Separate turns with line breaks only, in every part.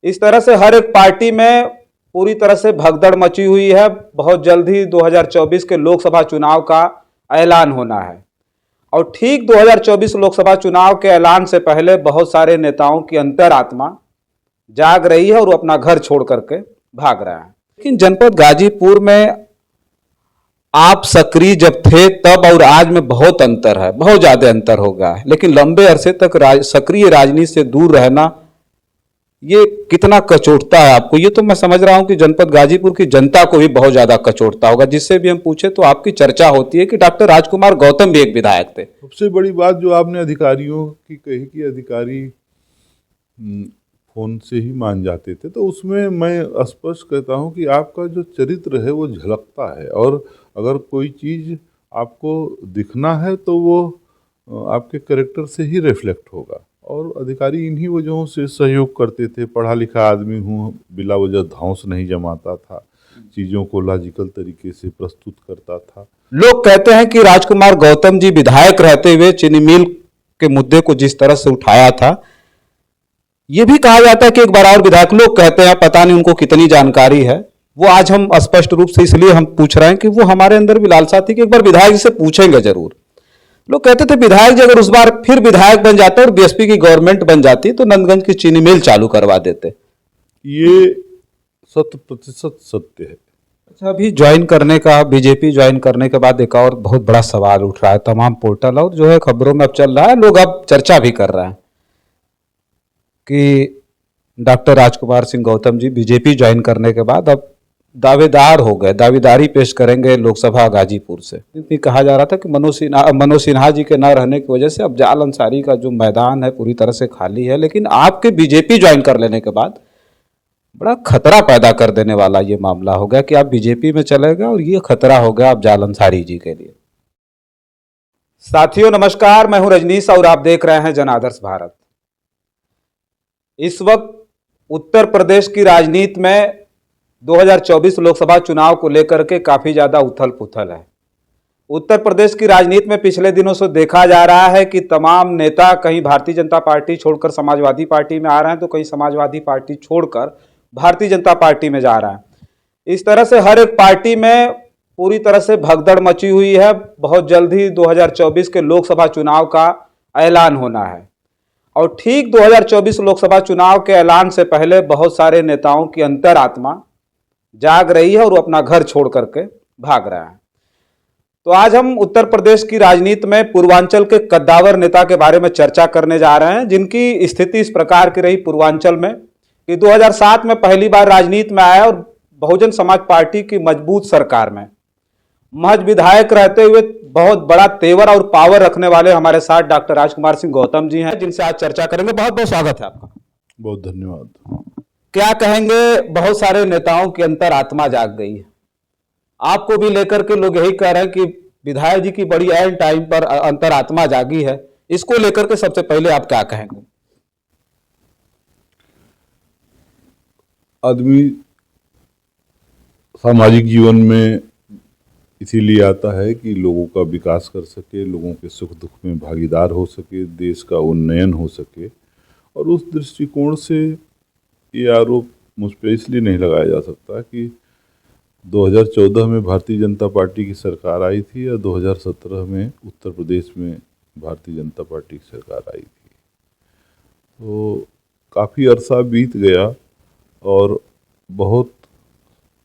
इस तरह से हर एक पार्टी में पूरी तरह से भगदड़ मची हुई है। बहुत जल्द ही 2024 के लोकसभा चुनाव का ऐलान होना है और ठीक 2024 लोकसभा चुनाव के ऐलान से पहले बहुत सारे नेताओं की अंतरात्मा जाग रही है और वो अपना घर छोड़ करके भाग रहा है। लेकिन जनपद गाजीपुर में आप सक्रिय जब थे तब और आज में बहुत अंतर है, बहुत ज्यादा अंतर हो गया है। लेकिन लंबे अरसे तक सक्रिय राजनीति से दूर रहना ये कितना कचोटता है आपको, ये तो मैं समझ रहा हूं कि जनपद गाजीपुर की जनता को भी बहुत ज्यादा कचोटता होगा। जिससे भी हम पूछे तो आपकी चर्चा होती है कि डॉक्टर राजकुमार गौतम भी एक विधायक थे।
सबसे बड़ी बात जो आपने अधिकारियों की कही कि अधिकारी फोन से ही मान जाते थे, तो उसमें मैं स्पष्ट कहता हूं कि आपका जो चरित्र है वो झलकता है और अगर कोई चीज़ आपको दिखना है तो वो आपके कैरेक्टर से ही रिफ्लेक्ट होगा। और अधिकारी इन्हीं वजहों से सहयोग करते थे। पढ़ा लिखा आदमी हूँ, बिला वजह धौंस नहीं जमाता था, चीज़ों को लॉजिकल तरीके से प्रस्तुत करता था।
लोग कहते हैं कि राजकुमार गौतम जी विधायक रहते हुए चीनी मिल के मुद्दे को जिस तरह से उठाया था, यह भी कहा जाता है कि एक बार और विधायक, लोग कहते हैं, पता नहीं उनको कितनी जानकारी है, वो आज हम स्पष्ट रूप से इसलिए हम पूछ रहे हैं कि वो हमारे अंदर भी लालसा थी कि एक बार विधायक जी से पूछेंगे जरूर। लोग कहते थे विधायक जी अगर उस बार फिर विधायक बन जाते और बीएसपी की गवर्नमेंट बन जाती तो नंदगंज की चीनी मिल चालू करवा देते।
ये 100% सत्य है।
अच्छा, अभी ज्वाइन करने का, बीजेपी ज्वाइन करने के बाद एक और बहुत बड़ा सवाल उठ रहा है, तमाम पोर्टल और जो है खबरों में अब चल रहा है, लोग अब चर्चा भी कर रहे हैं कि doctor Rajkumar Singh Gautam ji BJP join करने के बाद अब दावेदार हो गए, दावेदारी पेश करेंगे लोकसभा गाजीपुर से। क्योंकि कहा जा रहा था कि मनोज सिन्हा जी के न रहने की वजह से अब जाल अंसारी का जो मैदान है पूरी तरह से खाली है। लेकिन आपके बीजेपी ज्वाइन कर लेने के बाद बड़ा खतरा पैदा कर देने वाला ये मामला हो गया कि आप बीजेपी में चले गए और ये खतरा हो गया अब जाल अंसारी जी के लिए। साथियों नमस्कार, मैं हूं रजनीश और आप देख रहे हैं जन आदर्श भारत। इस वक्त उत्तर प्रदेश की राजनीति में 2024 लोकसभा चुनाव को लेकर के काफी ज्यादा उथल पुथल है। उत्तर प्रदेश की राजनीति में पिछले दिनों से देखा जा रहा है कि तमाम नेता कहीं भारतीय जनता पार्टी छोड़कर समाजवादी पार्टी में आ रहे हैं तो कहीं समाजवादी पार्टी छोड़कर भारतीय जनता पार्टी में जा रहा है। इस तरह से हर एक पार्टी में पूरी तरह से भगदड़ मची हुई है। बहुत जल्द ही 2024 के लोकसभा चुनाव का ऐलान होना है और ठीक 2024 लोकसभा चुनाव के ऐलान से पहले बहुत सारे नेताओं की अंतरात्मा जाग रही है और वो अपना घर छोड़ करके भाग रहा है। तो आज हम उत्तर प्रदेश की राजनीति में पूर्वांचल के कद्दावर नेता के बारे में चर्चा करने जा रहे हैं, जिनकी स्थिति इस प्रकार की रही पूर्वांचल में कि 2007 में पहली बार राजनीति में आया और बहुजन समाज पार्टी की मजबूत सरकार में महज विधायक रहते हुए बहुत बड़ा तेवर और पावर रखने वाले हमारे साथ डॉक्टर राजकुमार सिंह गौतम जी हैं, जिनसे आज चर्चा करेंगे। बहुत बहुत स्वागत है आपका।
बहुत धन्यवाद।
क्या कहेंगे, बहुत सारे नेताओं की अंतरात्मा जाग गई है, आपको भी लेकर के लोग यही कह रहे हैं कि विधायक जी की बड़ी एंड टाइम पर अंतरात्मा जागी है, इसको लेकर के सबसे पहले आप क्या कहेंगे?
आदमी सामाजिक जीवन में इसीलिए आता है कि लोगों का विकास कर सके, लोगों के सुख दुख में भागीदार हो सके, देश का उन्नयन हो सके। और उस दृष्टिकोण से ये आरोप मुझ पर इसलिए नहीं लगाया जा सकता कि 2014 में भारतीय जनता पार्टी की सरकार आई थी या 2017 में उत्तर प्रदेश में भारतीय जनता पार्टी की सरकार आई थी। तो काफ़ी अरसा बीत गया और बहुत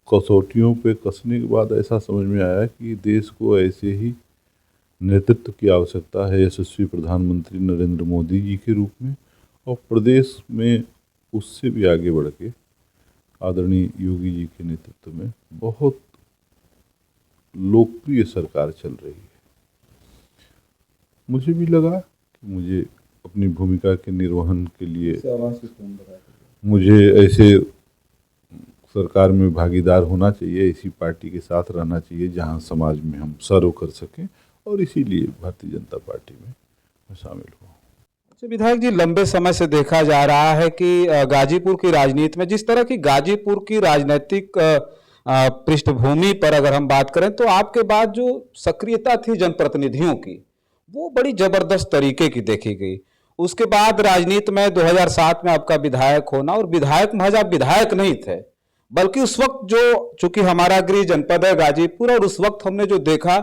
कसौटियों पे कसने के बाद ऐसा समझ में आया कि देश को ऐसे ही नेतृत्व की आवश्यकता है यशस्वी प्रधानमंत्री नरेंद्र मोदी जी के रूप में, और प्रदेश में उससे भी आगे बढ़ के आदरणीय योगी जी के नेतृत्व में बहुत लोकप्रिय सरकार चल रही है। मुझे भी लगा कि मुझे अपनी भूमिका के निर्वहन के लिए मुझे ऐसे सरकार में भागीदार होना चाहिए, इसी पार्टी के साथ रहना चाहिए जहां समाज में हम सर्व कर सकें, और इसीलिए भारतीय जनता पार्टी में मैं शामिल हुआ।
अच्छा विधायक जी, लंबे समय से देखा जा रहा है कि गाजीपुर की राजनीति में, जिस तरह की गाजीपुर की राजनीतिक पृष्ठभूमि पर अगर हम बात करें तो आपके बाद जो सक्रियता थी जनप्रतिनिधियों की वो बड़ी जबरदस्त तरीके की देखी गई। उसके बाद राजनीति में 2007 में आपका विधायक होना, और विधायक महज आप विधायक नहीं थे, बल्कि उस वक्त जो, चूंकि हमारा गृह जनपद है गाजीपुर, और उस वक्त हमने जो देखा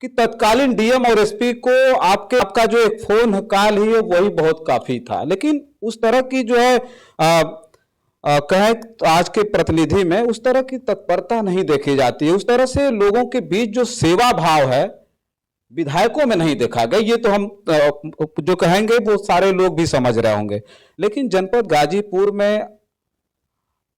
कि तत्कालीन डीएम और एसपी को आपका जो एक फोन कॉल ही है वही बहुत काफी था। लेकिन उस तरह की जो है कहें तो आज के प्रतिनिधि में उस तरह की तत्परता नहीं देखी जाती है। उस तरह से लोगों के बीच जो सेवा भाव है विधायकों में नहीं देखा गया। ये तो हम जो कहेंगे वो सारे लोग भी समझ रहे होंगे। लेकिन जनपद गाजीपुर में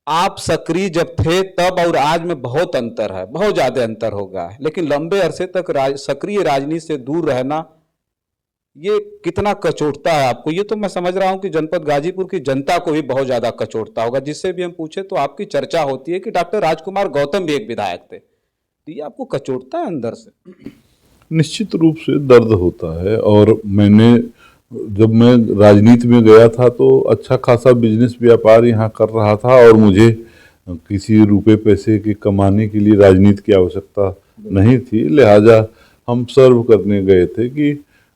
आप सक्रिय जब थे तब और आज में बहुत अंतर है, बहुत ज्यादा अंतर हो गया है। लेकिन लंबे अरसे तक सक्रिय राजनीति से दूर रहना ये कितना कचोटता है आपको, ये तो मैं समझ रहा हूं कि जनपद गाजीपुर की जनता को भी बहुत ज्यादा कचोटता होगा। जिससे भी हम पूछे तो आपकी चर्चा होती है कि डॉक्टर राजकुमार गौतम भी एक विधायक थे, तो ये आपको कचोटता है अंदर से?
निश्चित रूप से दर्द होता है। और जब मैं राजनीति में गया था तो अच्छा खासा बिजनेस व्यापार यहाँ कर रहा था, और मुझे किसी रुपए पैसे के कमाने के लिए राजनीति की आवश्यकता नहीं थी। लिहाजा हम सर्व करने गए थे कि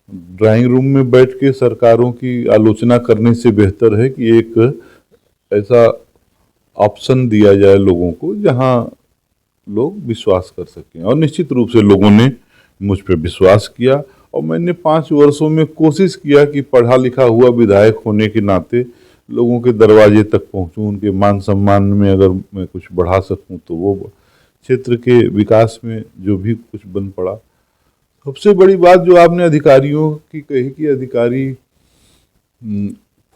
ड्राइंग रूम में बैठ के सरकारों की आलोचना करने से बेहतर है कि एक ऐसा ऑप्शन दिया जाए लोगों को जहां लोग विश्वास कर सकें। और निश्चित रूप से लोगों ने मुझ पर विश्वास किया, और मैंने 5 वर्षों में कोशिश किया कि पढ़ा लिखा हुआ विधायक होने के नाते लोगों के दरवाजे तक पहुंचूं, उनके मान सम्मान में अगर मैं कुछ बढ़ा सकूं तो वो क्षेत्र के विकास में जो भी कुछ बन पड़ा। सबसे बड़ी बात जो आपने अधिकारियों की कही कि अधिकारी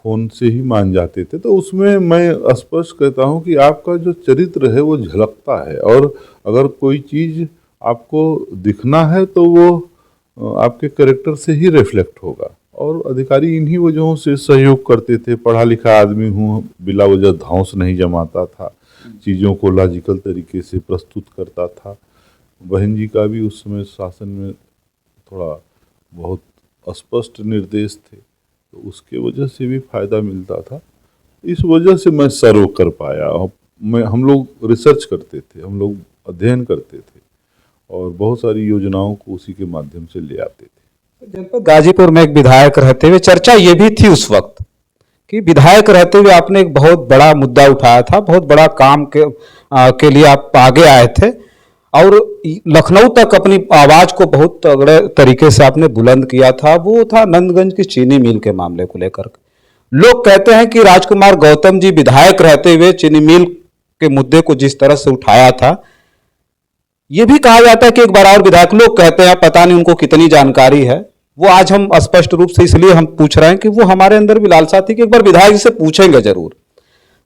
फोन से ही मान जाते थे, तो उसमें मैं स्पष्ट कहता हूं कि आपका जो चरित्र है वो झलकता है, और अगर कोई चीज़ आपको दिखना है तो वो आपके कैरेक्टर से ही रिफ्लेक्ट होगा। और अधिकारी इन्हीं वजहों से सहयोग करते थे। पढ़ा लिखा आदमी हूँ, बिला वजह धौंस नहीं जमाता था, चीज़ों को लॉजिकल तरीके से प्रस्तुत करता था। बहन जी का भी उस समय शासन में थोड़ा बहुत स्पष्ट निर्देश थे, तो उसके वजह से भी फायदा मिलता था। इस वजह से मैं सर्व कर पाया। हम लोग रिसर्च करते थे, हम लोग अध्ययन करते थे, और बहुत सारी योजनाओं को उसी के माध्यम से ले आते थे।
जनपद गाजीपुर में एक विधायक रहते हुए चर्चा ये भी थी उस वक्त कि विधायक रहते हुए आपने एक बहुत बड़ा मुद्दा उठाया था, बहुत बड़ा काम के लिए आप आगे आए थे, और लखनऊ तक अपनी आवाज को बहुत तगड़े तरीके से आपने बुलंद किया था। वो था नंदगंज की चीनी मिल के मामले को लेकर। लोग कहते हैं कि राजकुमार गौतम जी विधायक रहते हुए चीनी मिल के मुद्दे को जिस तरह से उठाया था, यह भी कहा जाता है कि एक बार और विधायक, लोग कहते हैं, पता नहीं उनको कितनी जानकारी है, वो आज हम स्पष्ट रूप से इसलिए हम पूछ रहे हैं कि वो हमारे अंदर भी लालसा थी कि एक बार विधायक जी से पूछेंगे जरूर।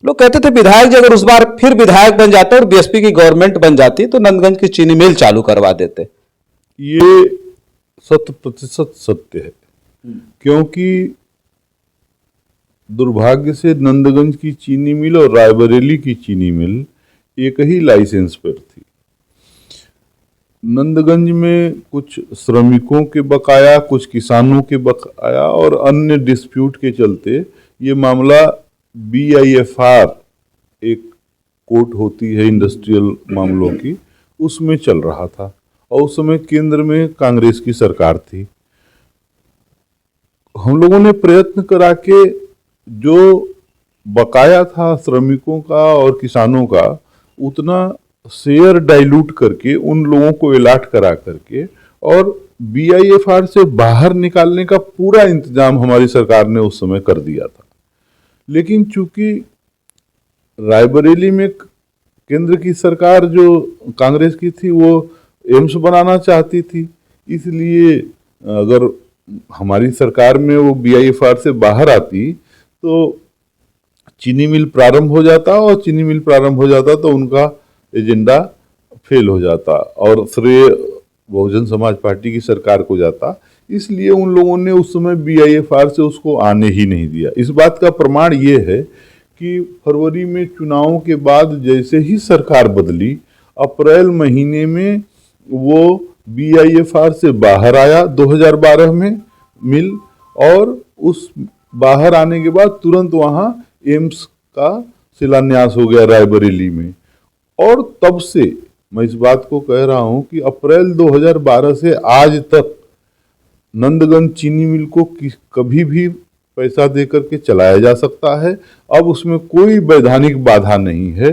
लोग कहते थे विधायक जी अगर उस बार फिर विधायक बन जाते और बीएसपी की गवर्नमेंट बन जाती तो नंदगंज की चीनी मिल चालू करवा देते।
ये 100% सत्य है, क्योंकि दुर्भाग्य से नंदगंज की चीनी मिल और रायबरेली की चीनी मिल एक ही लाइसेंस पर थी। नंदगंज में कुछ श्रमिकों के बकाया, कुछ किसानों के बकाया और अन्य डिस्प्यूट के चलते ये मामला BIFR, एक कोर्ट होती है इंडस्ट्रियल मामलों की, उसमें चल रहा था। और उस समय केंद्र में कांग्रेस की सरकार थी। हम लोगों ने प्रयत्न करा के जो बकाया था श्रमिकों का और किसानों का, उतना शेयर डाइल्यूट करके उन लोगों को अलाट करा करके और BIFR से बाहर निकालने का पूरा इंतजाम हमारी सरकार ने उस समय कर दिया था। लेकिन चूंकि रायबरेली में केंद्र की सरकार जो कांग्रेस की थी वो एम्स बनाना चाहती थी, इसलिए अगर हमारी सरकार में वो BIFR से बाहर आती तो चीनी मिल प्रारंभ हो जाता, और चीनी मिल प्रारंभ हो जाता तो उनका एजेंडा फेल हो जाता और श्रेय बहुजन समाज पार्टी की सरकार को जाता। इसलिए उन लोगों ने उस समय BIFR से उसको आने ही नहीं दिया। इस बात का प्रमाण ये है कि फरवरी में चुनावों के बाद जैसे ही सरकार बदली, अप्रैल महीने में वो BIFR से बाहर आया 2012 में मिल, और उस बाहर आने के बाद तुरंत वहाँ एम्स का शिलान्यास हो गया रायबरेली में। और तब से मैं इस बात को कह रहा हूँ कि अप्रैल 2012 से आज तक नंदगंज चीनी मिल को कभी भी पैसा दे करके चलाया जा सकता है। अब उसमें कोई वैधानिक बाधा नहीं है।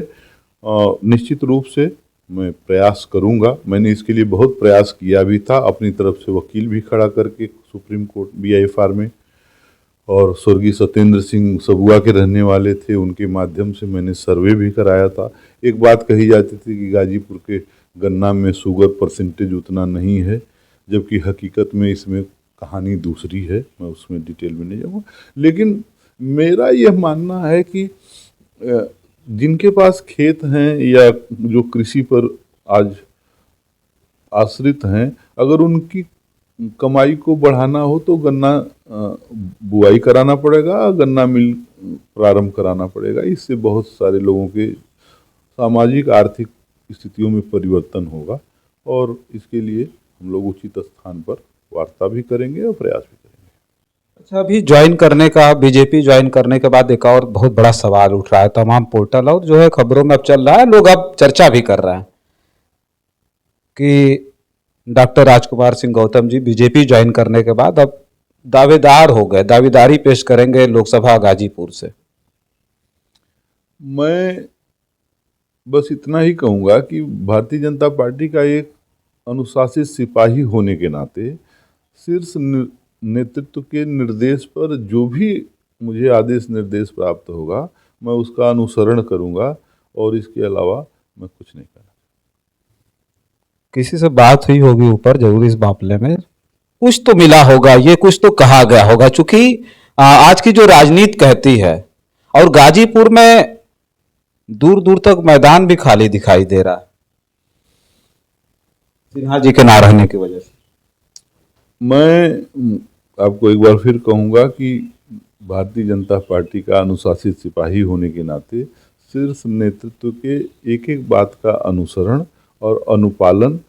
निश्चित रूप से मैं प्रयास करूंगा। मैंने इसके लिए बहुत प्रयास किया भी था, अपनी तरफ से वकील भी खड़ा करके सुप्रीम कोर्ट BIFR में, और स्वर्गीय सत्येंद्र सिंह सबुआ के रहने वाले थे, उनके माध्यम से मैंने सर्वे भी कराया था। एक बात कही जाती थी कि गाजीपुर के गन्ना में शुगर परसेंटेज उतना नहीं है, जबकि हकीकत में इसमें कहानी दूसरी है। मैं उसमें डिटेल में नहीं जाऊँगा, लेकिन मेरा यह मानना है कि जिनके पास खेत हैं या जो कृषि पर आज आश्रित हैं, अगर उनकी कमाई को बढ़ाना हो तो गन्ना बुआई कराना पड़ेगा, गन्ना मिल प्रारंभ कराना पड़ेगा। इससे बहुत सारे लोगों के सामाजिक आर्थिक स्थितियों में परिवर्तन होगा, और इसके लिए हम लोग उचित स्थान पर वार्ता भी करेंगे और प्रयास भी करेंगे।
अच्छा, अभी ज्वाइन करने का, बीजेपी ज्वाइन करने के बाद एक और बहुत बड़ा सवाल उठ रहा है तमाम पोर्टल और जो है खबरों में अब चल रहा है, लोग अब चर्चा भी कर रहे हैं कि doctor Rajkumar Singh Gautam ji BJP join करने के बाद अब दावेदार हो गए, दावेदारी पेश करेंगे लोकसभा गाजीपुर से।
मैं बस इतना ही कहूँगा कि भारतीय जनता पार्टी का एक अनुशासित सिपाही होने के नाते शीर्ष नेतृत्व के निर्देश पर जो भी मुझे आदेश निर्देश प्राप्त होगा, मैं उसका अनुसरण करूँगा, और इसके अलावा मैं कुछ नहीं करूँगा।
किसी से बात हुई होगी ऊपर जरूर इस मामले में, कुछ तो मिला होगा, ये कुछ तो कहा गया होगा, चूंकि आज की जो राजनीति कहती है, और गाजीपुर में दूर दूर तक मैदान भी खाली दिखाई दे रहा है सिन्हा जी के ना रहने की वजह से।
मैं आपको एक बार फिर कहूँगा कि भारतीय जनता पार्टी का अनुशासित सिपाही होने के नाते शीर्ष नेतृत्व के एक एक बात का अनुसरण और अनुपालन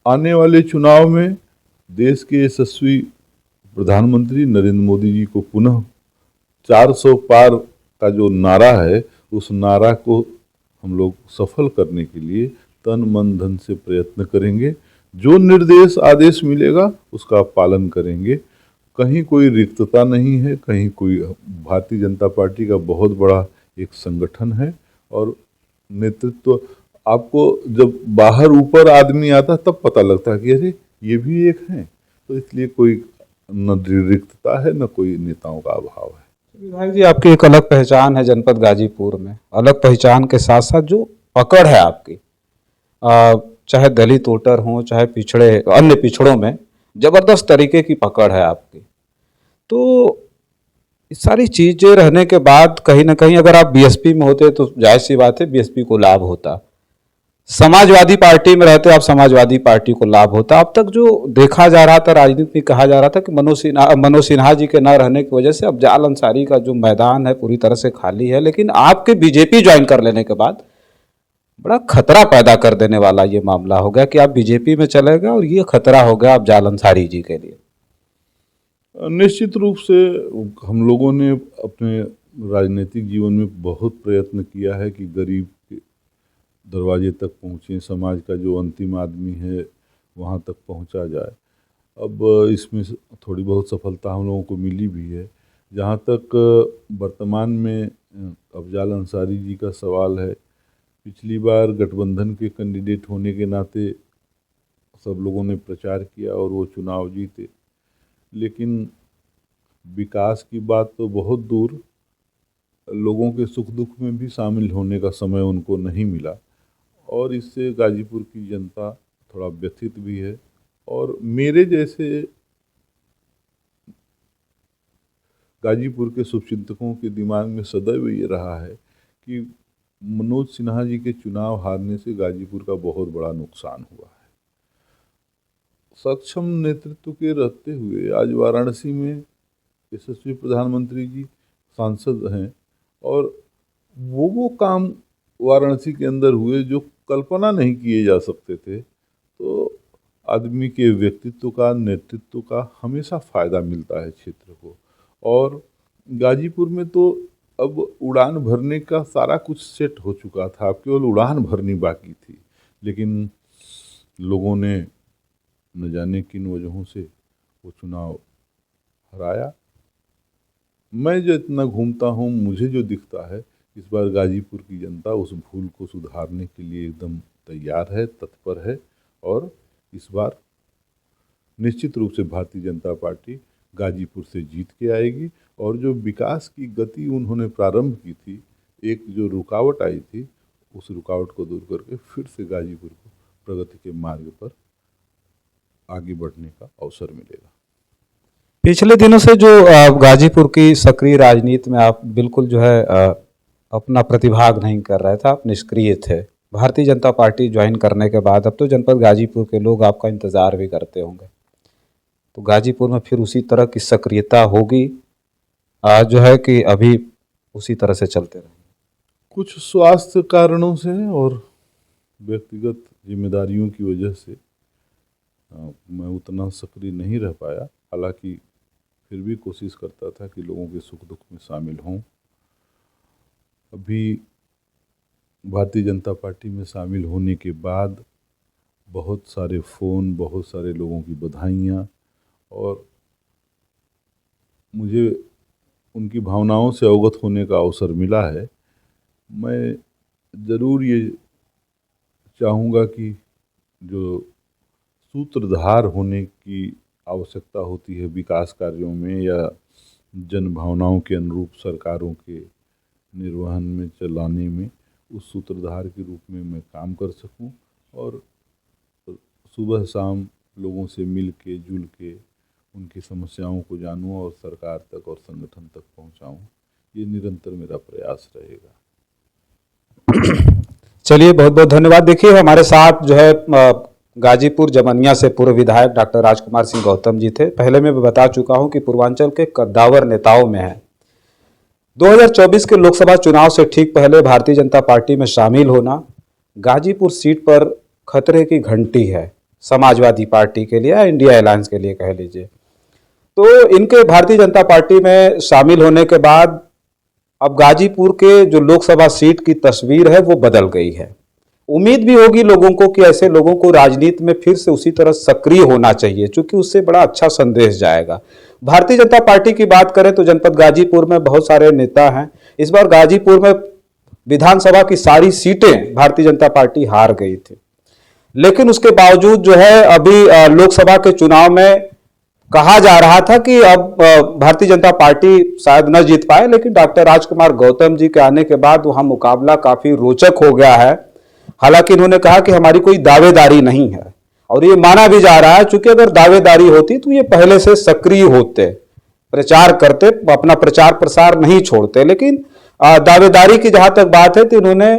आने वाले चुनाव में देश के यशस्वी प्रधानमंत्री नरेंद्र मोदी जी को पुनः 400 पार का जो नारा है, उस नारा को हम लोग सफल करने के लिए तन मन धन से प्रयत्न करेंगे। जो निर्देश आदेश मिलेगा उसका पालन करेंगे। कहीं कोई रिक्तता नहीं है, कहीं कोई, भारतीय जनता पार्टी का बहुत बड़ा एक संगठन है, और नेतृत्व आपको जब बाहर ऊपर आदमी आता तब पता लगता है कि अरे ये भी एक है। तो इसलिए कोई न रिक्तता है, न कोई नेताओं का अभाव है।
विधायक जी, आपकी एक अलग पहचान है जनपद गाजीपुर में, अलग पहचान के साथ साथ जो पकड़ है आपकी, चाहे दलित वोटर हों, चाहे पिछड़े अन्य पिछड़ों में जबरदस्त तरीके की पकड़ है आपकी। तो इस सारी चीजें रहने के बाद कहीं ना कहीं अगर आप BSP में होते तो जाहिर सी बात है BSP को लाभ होता, समाजवादी पार्टी में रहते आप समाजवादी पार्टी को लाभ होता। अब तक जो देखा जा रहा था, राजनीति में कहा जा रहा था कि मनोज सिन्हा जी के न रहने की वजह से अफजाल अंसारी का जो मैदान है पूरी तरह से खाली है, लेकिन आपके बीजेपी ज्वाइन कर लेने के बाद बड़ा खतरा पैदा कर देने वाला ये मामला हो गया कि आप बीजेपी में चले गए, और ये खतरा हो गया अफजाल अंसारी जी के लिए।
निश्चित रूप से हम लोगों ने अपने राजनीतिक जीवन में बहुत प्रयत्न किया है कि गरीब के दरवाजे तक पहुँचे, समाज का जो अंतिम आदमी है वहाँ तक पहुँचा जाए। अब इसमें थोड़ी बहुत सफलता हम लोगों को मिली भी है। जहाँ तक वर्तमान में अफजाल अंसारी जी का सवाल है, पिछली बार गठबंधन के कैंडिडेट होने के नाते सब लोगों ने प्रचार किया और वो चुनाव जीते, लेकिन विकास की बात तो बहुत दूर, लोगों के सुख दुख में भी शामिल होने का समय उनको नहीं मिला, और इससे गाजीपुर की जनता थोड़ा व्यथित भी है। और मेरे जैसे गाजीपुर के शुभचिंतकों के दिमाग में सदैव ये रहा है कि मनोज सिन्हा जी के चुनाव हारने से गाजीपुर का बहुत बड़ा नुकसान हुआ है। सक्षम नेतृत्व के रहते हुए आज वाराणसी में यशस्वी प्रधानमंत्री जी सांसद हैं, और वो काम वाराणसी के अंदर हुए जो कल्पना नहीं किए जा सकते थे। तो आदमी के व्यक्तित्व का, नेतृत्व का हमेशा फ़ायदा मिलता है क्षेत्र को। और गाजीपुर में तो अब उड़ान भरने का सारा कुछ सेट हो चुका था, अब केवल उड़ान भरनी बाकी थी, लेकिन लोगों ने न जाने किन वजहों से वो चुनाव हराया। मैं जो इतना घूमता हूँ, मुझे जो दिखता है, इस बार गाजीपुर की जनता उस भूल को सुधारने के लिए एकदम तैयार है, तत्पर है। और इस बार निश्चित रूप से भारतीय जनता पार्टी गाजीपुर से जीत के आएगी। और जो विकास की गति उन्होंने प्रारंभ की थी, एक जो रुकावट आई थी, उस रुकावट को दूर करके फिर से गाजीपुर को प्रगति के मार्ग पर आगे बढ़ने का अवसर मिलेगा।
पिछले दिनों से जो गाजीपुर की सक्रिय राजनीति में आप बिल्कुल जो है अपना प्रतिभाग नहीं कर रहे थे, आप निष्क्रिय थे। भारतीय जनता पार्टी ज्वाइन करने के बाद अब तो जनपद गाजीपुर के लोग आपका इंतज़ार भी करते होंगे, तो गाजीपुर में फिर उसी तरह की सक्रियता होगी जो है कि अभी उसी तरह से चलते रहेंगे?
कुछ स्वास्थ्य कारणों से और व्यक्तिगत जिम्मेदारियों की वजह से मैं उतना सक्रिय नहीं रह पाया। हालांकि फिर भी कोशिश करता था कि लोगों के सुख दुख में शामिल हों। अभी भारतीय जनता पार्टी में शामिल होने के बाद बहुत सारे फ़ोन, बहुत सारे लोगों की बधाइयाँ, और मुझे उनकी भावनाओं से अवगत होने का अवसर मिला है। मैं ज़रूर ये चाहूँगा कि जो सूत्रधार होने की आवश्यकता होती है विकास कार्यों में या जन भावनाओं के अनुरूप सरकारों के निर्वहन में, चलाने में, उस सूत्रधार के रूप में मैं काम कर सकूं और सुबह शाम लोगों से मिल के, जुल के उनकी समस्याओं को जानूं और सरकार तक और संगठन तक पहुंचाऊं। ये निरंतर मेरा प्रयास रहेगा।
चलिए, बहुत बहुत धन्यवाद। देखिए, हमारे साथ जो है गाजीपुर जमनिया से पूर्व विधायक डॉक्टर राजकुमार सिंह गौतम जी थे। पहले मैं बता चुका हूं कि पूर्वांचल के कद्दावर नेताओं में है। 2024 के लोकसभा चुनाव से ठीक पहले भारतीय जनता पार्टी में शामिल होना गाजीपुर सीट पर खतरे की घंटी है, समाजवादी पार्टी के लिए या इंडिया अलायंस के लिए कह लीजिए। तो इनके भारतीय जनता पार्टी में शामिल होने के बाद अब गाजीपुर के जो लोकसभा सीट की तस्वीर है वो बदल गई है। उम्मीद भी होगी लोगों को कि ऐसे लोगों को राजनीति में फिर से उसी तरह सक्रिय होना चाहिए, क्योंकि उससे बड़ा अच्छा संदेश जाएगा। भारतीय जनता पार्टी की बात करें तो जनपद गाजीपुर में बहुत सारे नेता हैं। इस बार गाजीपुर में विधानसभा की सारी सीटें भारतीय जनता पार्टी हार गई थी, लेकिन उसके बावजूद जो है अभी लोकसभा के चुनाव में कहा जा रहा था कि अब भारतीय जनता पार्टी शायद न जीत पाए, लेकिन डॉक्टर राजकुमार गौतम जी के आने के बाद वहां मुकाबला काफी रोचक हो गया है। हालांकि इन्होंने कहा कि हमारी कोई दावेदारी नहीं है, और ये माना भी जा रहा है, क्योंकि अगर दावेदारी होती तो ये पहले से सक्रिय होते, प्रचार करते, अपना प्रचार प्रसार नहीं छोड़ते। लेकिन दावेदारी की जहां तक बात है तो इन्होंने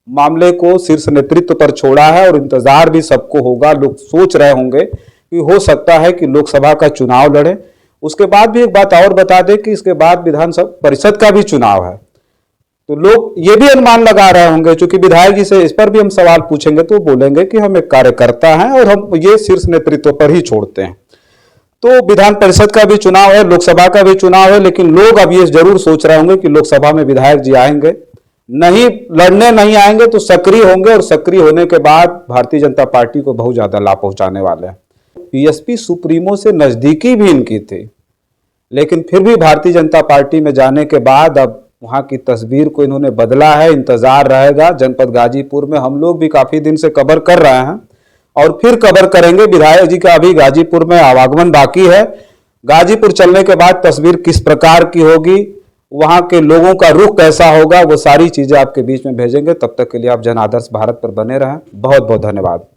मामले को शीर्ष नेतृत्व पर छोड़ा है, और इंतजार भी सबको होगा। लोग सोच रहे होंगे कि हो सकता है कि लोकसभा का चुनाव लड़े। उसके बाद भी एक बात और बता दें कि इसके बाद विधानसभा परिषद का भी चुनाव है, तो लोग ये भी अनुमान लगा रहे होंगे, क्योंकि विधायक जी से इस पर भी हम सवाल पूछेंगे तो बोलेंगे कि हम एक कार्यकर्ता हैं और हम ये शीर्ष नेतृत्व पर ही छोड़ते हैं। तो विधान परिषद का भी चुनाव है, लोकसभा का भी चुनाव है, लेकिन लोग अब ये जरूर सोच रहे होंगे कि लोकसभा में विधायक जी आएंगे, नहीं लड़ने नहीं आएंगे तो सक्रिय होंगे, और सक्रिय होने के बाद भारतीय जनता पार्टी को बहुत ज्यादा लाभ पहुंचाने वाले हैं। पीएसपी सुप्रीमो से नजदीकी भी इनकी थी, लेकिन फिर भी भारतीय जनता पार्टी में जाने के बाद अब वहां की तस्वीर को इन्होंने बदला है। इंतजार रहेगा। जनपद गाजीपुर में हम लोग भी काफी दिन से कवर कर रहे हैं और फिर कवर करेंगे। विधायक जी का अभी गाजीपुर में आवागमन बाकी है। गाजीपुर चलने के बाद तस्वीर किस प्रकार की होगी, वहां के लोगों का रुख कैसा होगा, वो सारी चीजें आपके बीच में भेजेंगे। तब तक के लिए आप जन आदर्श भारत पर बने रहें। बहुत बहुत धन्यवाद।